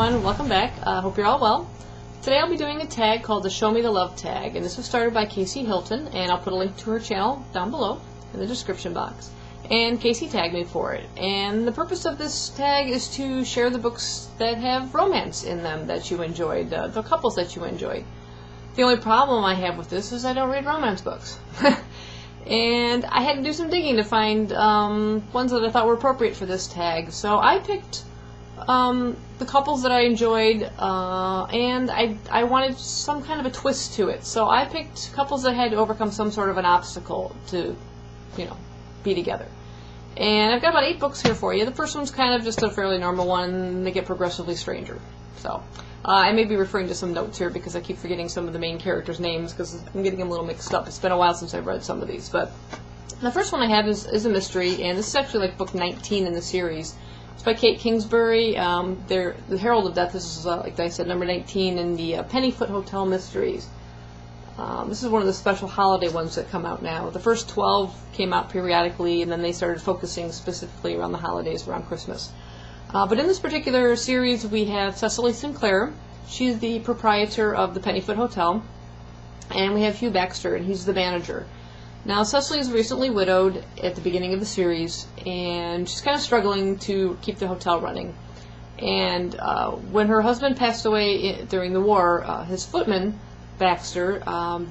everyone, welcome back. Hope you're all well. Today I'll be doing a tag called the Show Me the Love tag, and this was started by K.C.Hilton, and I'll put a link to her channel down below in the description box. And K.C. tagged me for it, and the purpose of this tag is to share the books that have romance in them that you enjoyed, the couples that you enjoyed. The only problem I have with this is I don't read romance books. And I had to do some digging to find ones that I thought were appropriate for this tag. So I picked the couples that I enjoyed, and I wanted some kind of a twist to it. So I picked couples that had to overcome some sort of an obstacle to, be together. And I've got about 8 books here for you. The first one's kind of just a fairly normal one. They get progressively stranger. So I may be referring to some notes here because I keep forgetting some of the main characters' names because I'm getting them a little mixed up. It's been a while since I've read some of these. But the first one I have is a mystery, and this is actually like book 19 in the series. It's by Kate Kingsbury. The Herald of Death. This is, like I said, number 19 in the Pennyfoot Hotel Mysteries. This is one of the special holiday ones that come out now. The first 12 came out periodically, and then they started focusing specifically around the holidays, around Christmas. But in this particular series, we have Cecily Sinclair. She's the proprietor of the Pennyfoot Hotel. And we have Hugh Baxter, and he's the manager. Now, Cecily is recently widowed at the beginning of the series, and she's kind of struggling to keep the hotel running. And when her husband passed away during the war, his footman, Baxter,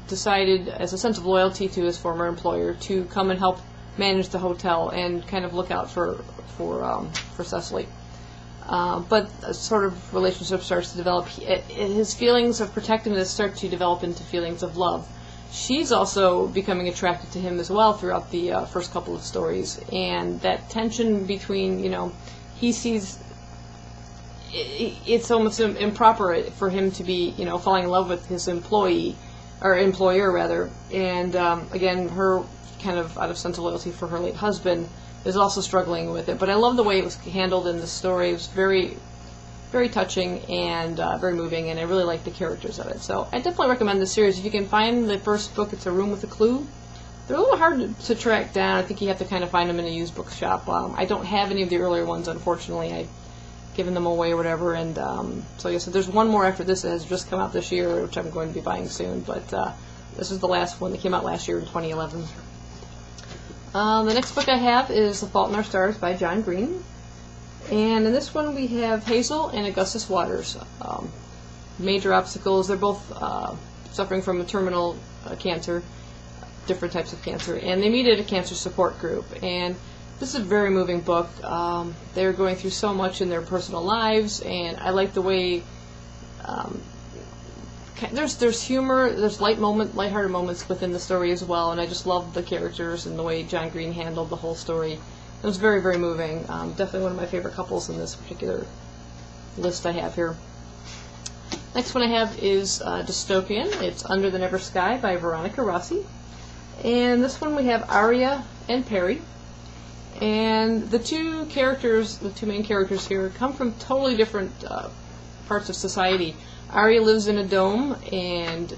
decided, as a sense of loyalty to his former employer, to come and help manage the hotel and kind of look out for Cecily. But a sort of relationship starts to develop. His feelings of protectiveness start to develop into feelings of love. She's also becoming attracted to him as well throughout the first couple of stories, and that tension between, he sees it's almost improper for him to be, falling in love with his employer rather, and again, her kind of out of sense of loyalty for her late husband is also struggling with it. But I love the way it was handled in the story. It was very, very touching and very moving, and I really like the characters of it. So I definitely recommend this series. If you can find the first book, it's A Room with a Clue. They're a little hard to track down. I think you have to kind of find them in a used bookshop. I don't have any of the earlier ones, unfortunately. I've given them away or whatever, and so yeah, so there's one more after this that has just come out this year, which I'm going to be buying soon, but this is the last one that came out last year in 2011. The next book I have is The Fault in Our Stars by John Green, and in this one we have Hazel and Augustus Waters. Major obstacles. They're both suffering from a terminal cancer, different types of cancer, and they meet at a cancer support group. And this is a very moving book. They're going through so much in their personal lives, and I like the way there's humor, there's lighthearted moments within the story as well, and I just love the characters and the way John Green handled the whole story. It was very, very moving. Definitely one of my favorite couples in this particular list I have here. Next one I have is Dystopian. It's Under the Never Sky by Veronica Rossi. And this one we have Aria and Perry. And the two main characters here come from totally different parts of society. Aria lives in a dome, and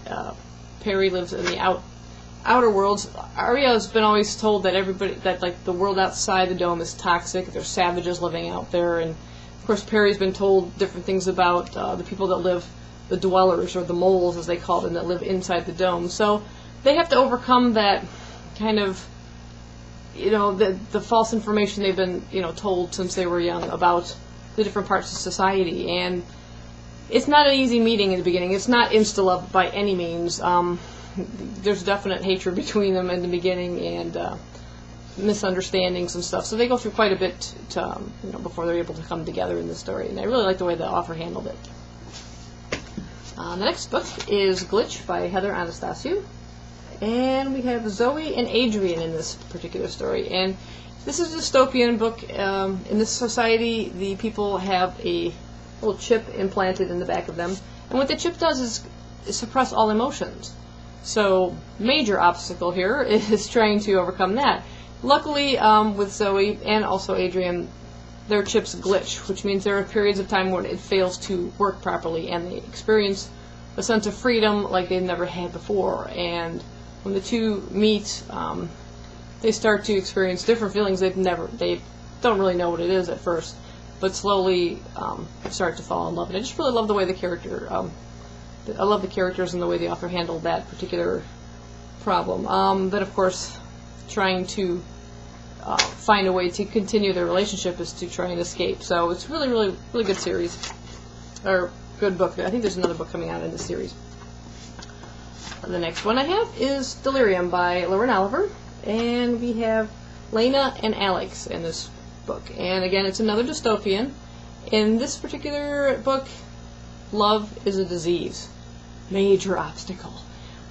Perry lives in the outer worlds. Aria has been always told that the world outside the dome is toxic. There's savages living out there, and of course Perry's been told different things about the people that live, the dwellers, or the moles as they call them, that live inside the dome. So they have to overcome that kind of, the false information they've been, told since they were young about the different parts of society. And it's not an easy meeting in the beginning. It's not insta-love by any means. There's definite hatred between them in the beginning, and misunderstandings and stuff. So they go through quite a bit before they're able to come together in the story. And I really like the way the author handled it. The next book is Glitch by Heather Anastasio. And we have Zoe and Adrian in this particular story. And this is a dystopian book. In this society, the people have a little chip implanted in the back of them. And what the chip does is suppress all emotions. So, major obstacle here is trying to overcome that. Luckily, with Zoe and also Adrian, their chips glitch, which means there are periods of time when it fails to work properly, and they experience a sense of freedom like they've never had before. And when the two meet, they start to experience different feelings they don't really know what it is at first. but slowly start to fall in love. And I just really love the way the character, I love the characters and the way the author handled that particular problem. But of course, trying to find a way to continue their relationship is to try and escape. So it's really, really, really good series, or good book. I think there's another book coming out in this series. The next one I have is Delirium by Lauren Oliver, and we have Lena and Alex in this book. And again, it's another dystopian. In this particular book, love is a disease. Major obstacle.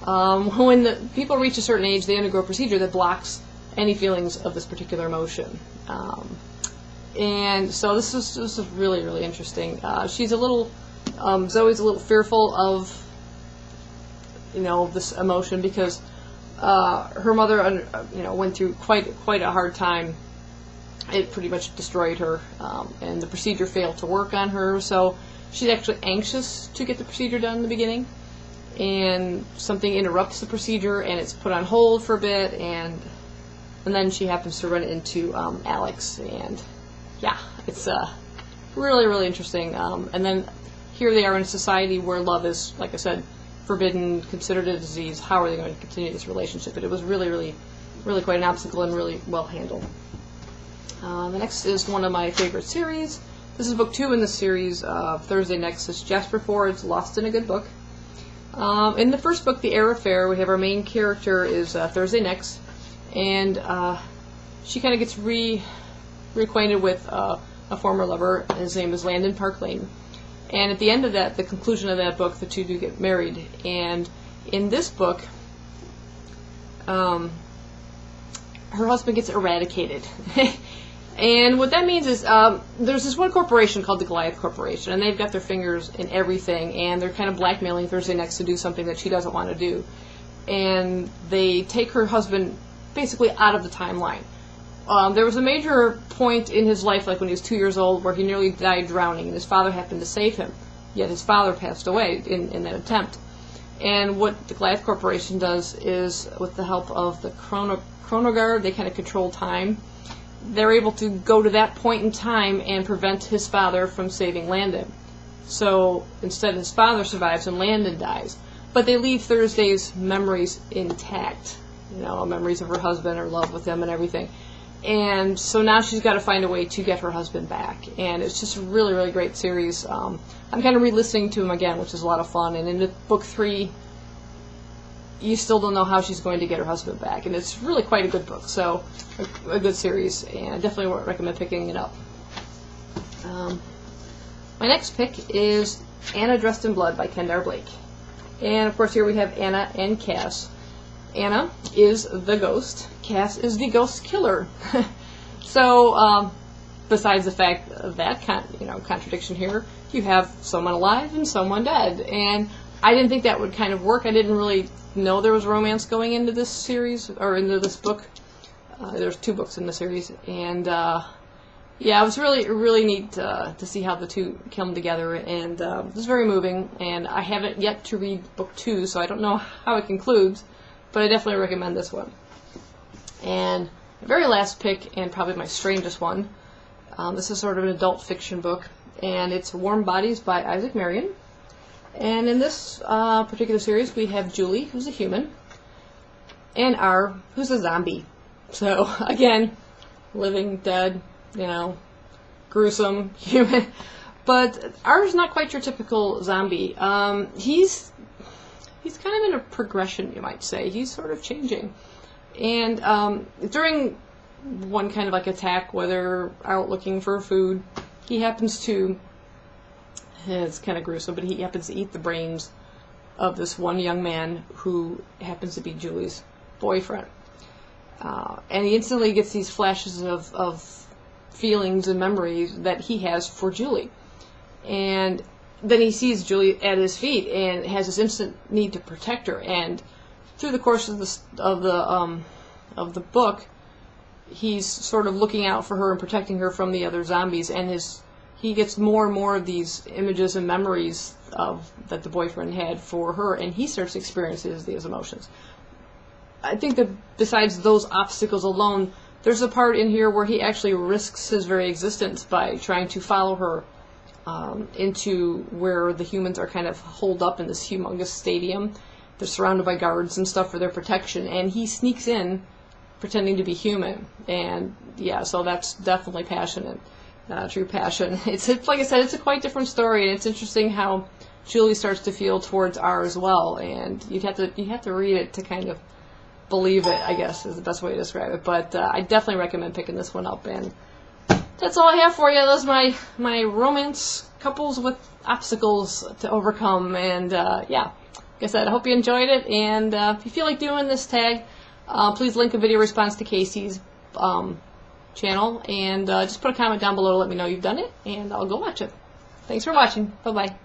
When the people reach a certain age, they undergo a procedure that blocks any feelings of this particular emotion. And so this is really, really interesting. She's a little, Zoe's a little fearful of, this emotion because her mother, went through quite a hard time. It pretty much destroyed her, and the procedure failed to work on her. So she's actually anxious to get the procedure done in the beginning, and something interrupts the procedure, and it's put on hold for a bit, and then she happens to run into Alex, and yeah, it's really, really interesting. And then here they are in a society where love is, like I said, forbidden, considered a disease. How are they going to continue this relationship? But it was really, really, really quite an obstacle and really well handled. The next is one of my favorite series. This is book 2 in the series, Thursday Nexus, Jasper Ford's Lost in a Good Book. In the first book, The Air Affair, we have our main character is Thursday Next, and she kind of gets reacquainted with a former lover. His name is Landon Park Lane. And at the end of that, the conclusion of that book, the two do get married. And in this book, her husband gets eradicated. And what that means is there's this one corporation called the Goliath Corporation, and they've got their fingers in everything, and they're kind of blackmailing Thursday Next to do something that she doesn't want to do. And they take her husband basically out of the timeline. There was a major point in his life, like when he was 2 years old, where he nearly died drowning, and his father happened to save him. Yet his father passed away in that attempt. And what the Goliath Corporation does is, with the help of the chronoguard, they kind of control time. They're able to go to that point in time and prevent his father from saving Landon. So instead, his father survives and Landon dies. But they leave Thursday's memories intact. Memories of her husband, her love with him, and everything. And so now she's got to find a way to get her husband back. And it's just a really, really great series. I'm kind of re-listening to him again, which is a lot of fun. And in book 3, you still don't know how she's going to get her husband back. And it's really quite a good book. So a good series, and definitely recommend picking it up. My next pick is Anna Dressed in Blood by Kendar Blake. And of course here we have Anna and Cass. Anna is the ghost. Cass is the ghost killer. So, besides the fact of that contradiction here, you have someone alive and someone dead. And I didn't think that would kind of work. I didn't really know there was romance going into this series, or into this book. There's 2 books in the series. And, yeah, it was really, really neat to see how the two come together. And it was very moving. And I haven't yet to read book 2, so I don't know how it concludes. But I definitely recommend this one. And the very last pick, and probably my strangest one, this is sort of an adult fiction book, and it's Warm Bodies by Isaac Marion. And in this particular series, we have Julie, who's a human, and R, who's a zombie. So, again, living, dead, gruesome, human. But R is not quite your typical zombie. He's kind of in a progression, you might say. He's sort of changing. And during one kind of like attack, where they're out looking for food, he happens to, it's kind of gruesome, but he happens to eat the brains of this one young man who happens to be Julie's boyfriend. And he instantly gets these flashes of feelings and memories that he has for Julie. And then he sees Julie at his feet and has this instant need to protect her. And through the course of the book, he's sort of looking out for her and protecting her from the other zombies. And he gets more and more of these images and memories that the boyfriend had for her, and he starts to experience these emotions. I think that besides those obstacles alone, there's a part in here where he actually risks his very existence by trying to follow her into where the humans are kind of holed up in this humongous stadium. They're surrounded by guards and stuff for their protection, and he sneaks in pretending to be human. And yeah, so that's definitely passionate, true passion. It's like I said, it's a quite different story, and it's interesting how Julie starts to feel towards R as well. And you have to read it to kind of believe it, I guess, is the best way to describe it. But I definitely recommend picking this one up. And that's all I have for you. Those are my romance couples with obstacles to overcome. And yeah, like I said, I hope you enjoyed it. And if you feel like doing this tag, please link a video response to Casey's channel, and just put a comment down below to let me know you've done it, and I'll go watch it. Thanks for watching. Bye-bye.